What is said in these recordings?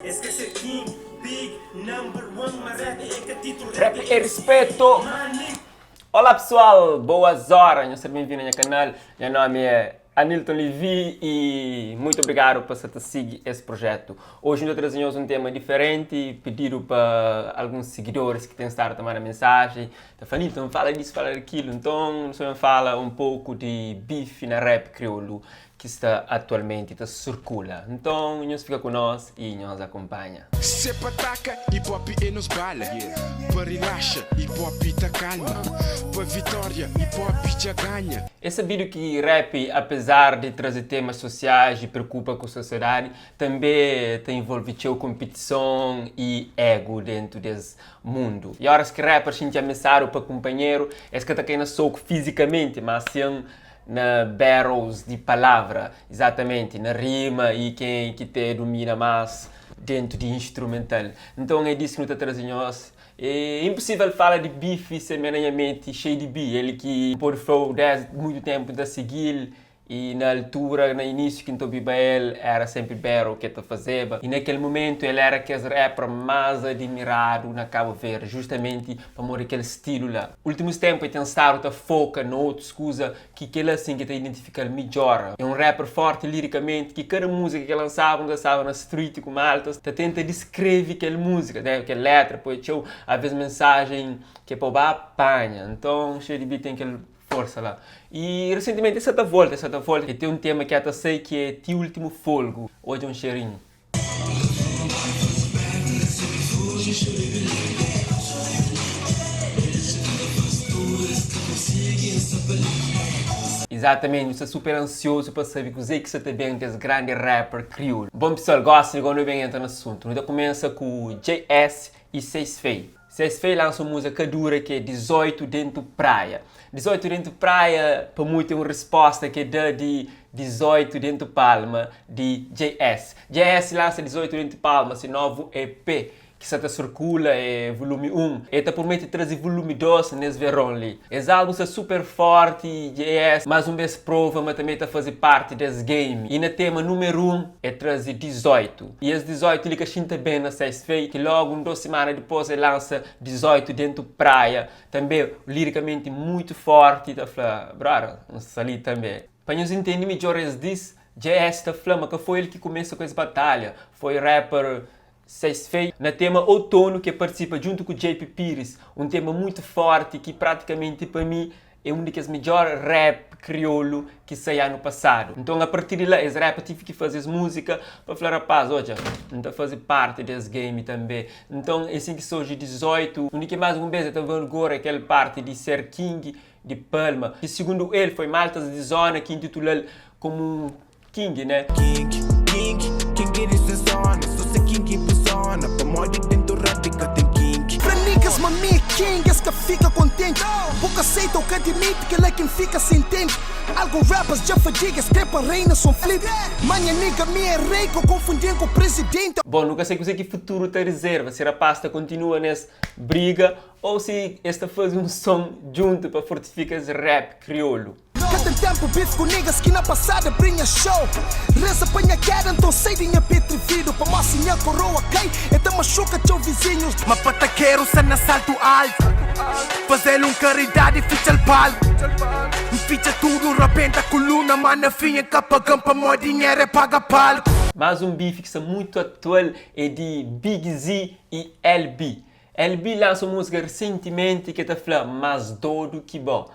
Esquece King, Big, Number One, mas rap é que título. Rap é respeito! Olá pessoal, boas horas, sejam bem-vindos ao canal. Meu nome é Anilton Levi e muito obrigado por você seguir esse projeto. Hoje nós trazemos um tema diferente, pedido para alguns seguidores que têm estado a tomar a mensagem. Anilton, fala disso, fala daquilo. Então, nós vamos falar um pouco de bife na rap crioulo que está atualmente circula. Então, nós fica com nós e nos acompanha. Se para ataca, hip hop e nos bala. Para relaxa, hip hop tá calma. Para vitória, hip hop já ganha. É sabido que rap, apesar de trazer temas sociais e preocupa com a sociedade, também envolve competição e ego dentro desse mundo. E horas que rappers se ameaçaram para companheiro, é que está caindo soco fisicamente, mas assim na battles de palavra, exatamente, na rima e quem que te domina mais dentro de instrumental. Então é disso que nós trazemos. É impossível falar de bife semelhantemente cheio de bi. Ele que por desde muito tempo da seguir e na altura, no início que eu ele era sempre Bero que ele fazia. E naquele momento ele era aquele rapper mais admirado na Cabo Verde, justamente para morrer aquele estilo lá. Últimos tempos ele tem estado a focar no outros coisas que ele assim que te identifica melhor. É um rapper forte liricamente, que cada música que lançava na street com maltas, tenta descrever aquela música, né? Aquela letra, depois tinha às vezes mensagem que é para apanha. Então, cheio de beat tem aquele força lá. E recentemente essa volta, e tem um tema que até sei que é Ti Último Folgo. Hoje é um cheirinho. Exatamente, você é super ansioso para saber que você está bem desse grande rapper crioulo. Bom pessoal, gosta de quando eu venho entrar no assunto. Então começa com o JS e Seis Feio. Seis Feio lança uma música dura que é 18 dentro praia. 18 dentro praia, para muito é uma resposta que dá de 18 dentro palma de JS. JS lança 18 dentro palma, esse novo EP que se circula é volume 1. E promete trazer volume 2 nesse verão ali. Esse álbum é super forte, JS, mais uma vez prova, mas também está a fazer parte desse game. E no tema número 1 é trazer 18. E esse 18 ele cachinta bem na Seis Feio, que logo 2 semanas depois ele lança 18 dentro praia. Também liricamente muito forte, tá falando, brother, ali também. Para nos entender melhor disso, JS está falando que foi ele que começou com essa batalha. Foi rapper Seis Feio, na tema Outono, que participa junto com o JP Pires, um tema muito forte que praticamente para mim é um dos melhores rap crioulo que saiu ano passado. Então a partir de lá, esse rap tive que fazer música para falar, rapaz, olha, não está a fazer parte desse game também. Então assim que surge 18, o único mais um beijo está vendo agora aquela parte de ser King de Palma, que segundo ele foi maltas de zona que intitula como um King, né? King dessa zona, sou ser King em persona, para morrer dentro do rap que tem King. Para niggas, mami é King, esse que fica contente. Pouco aceita o que admite que ele é quem fica sem tempo. Alguns rappers já fadigas, que para reina são flip. Manha nigga, me é rei, que eu confundi com o presidente. Bom, nunca sei que futuro está reserva, se a pasta continua nessa briga ou se esta faz um som junto para fortificar esse rap crioulo. Cada tempo bife com niggas que na passada brinha show. Reza pra minha queda, então sei de minha petrivido. Pra mostrar minha coroa cai, então machuca teu vizinhos. Mas pataqueiro se na salto alto, fazer caridade e ficha o palco. Ficha tudo, repenta a coluna, mas na fim é capa gampa, mó dinheiro é paga palco. Mais um bife que é muito atual é de Big Z e LB. LB lançou música recentemente que está falando mais dor do que bom.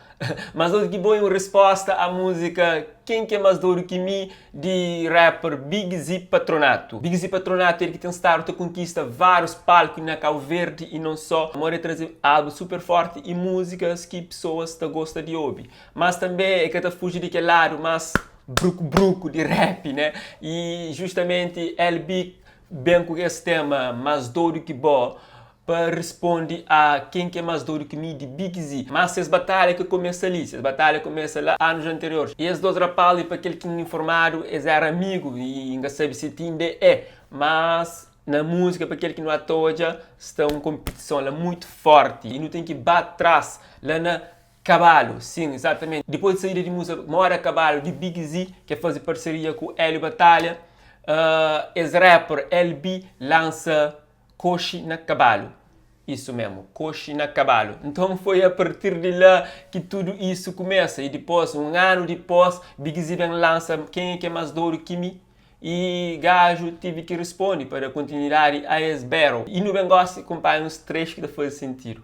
Mais dor do que bom é uma resposta à música Quem que é mais dor do que mim de rapper Big Z Patronato. Big Z Patronato é ele que tem estado a conquista vários palcos na Cabo Verde e não só. Mora trazer álbum super forte e músicas que pessoas gostam de ouvir. Mas também é que está fugir daquele lado mais bruco de rap, né? E justamente LB bem com esse tema mais dor do que bom para responder a quem que é mais duro que mim de Big Z. Mas essa batalha que começa ali, essa batalha começa lá anos anteriores. E esses dois rapazes, para aquele que não é informado, eles eram amigos e não sabe se ainda é. Mas na música, para aquele que não atoja, está uma competição lá muito forte e não tem que bater atrás lá na Cavalo, sim, exatamente. Depois de saída de música Mora Cavalo de Big Z, que é fazer parceria com Hélio Batalha, esse rapper LB lança Coxi na Cavalo. Isso mesmo, Coxi na Cavalo. Então foi a partir de lá que tudo isso começa. E depois, um ano depois, Big Ziven lança Quem é que é mais doido que mim? E gajo tive que responder para continuar a esse battle. E no bem gosto acompanha uns trechos que faz sentido.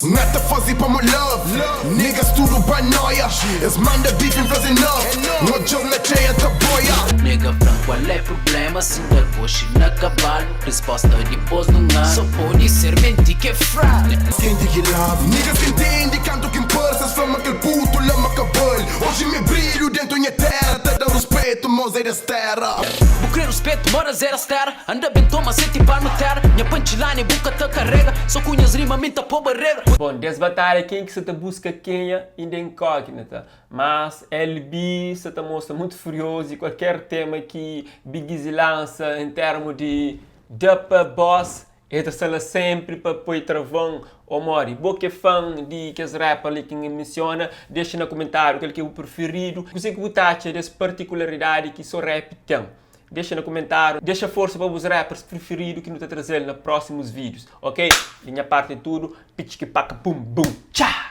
Nada fazer para my love, niggas tudo paranoia. Eles mandam beef em fazer enough, no jogo na cheia da boia. Nega franco, qual é problema? Se der coxi na cavalo, resposta depois de um ano. Só pode ser mente que é fraco. Quem diga love, niggas que entende canto que importa. Fama aquele puto, lama cabelo. Hoje me brilho dentro da minha terra. Te dá respeito, moça das terra. Vou querer respeito, bora zero terra. Anda bem, toma, sente para no terra. Minha punchline, boca te carrega. Só cunhas rima, minta pô barreira. Bom, dessa batalha, quem que você te busca quem ainda é incógnita. Mas LB se te mostra muito furioso e qualquer tema que Big Z lança em termos de dupla boss, ele sala sempre para pôr travão ou mori. Boa fã de que as rappers ali que menciona, deixa no comentário qual que é o preferido. Você que você acha dessa particularidade que só rap tem. Deixa no comentário, deixa força para os rappers preferidos que não está trazendo nos próximos vídeos, ok? Minha parte é tudo, pitch que paca, pum, bum, tchau!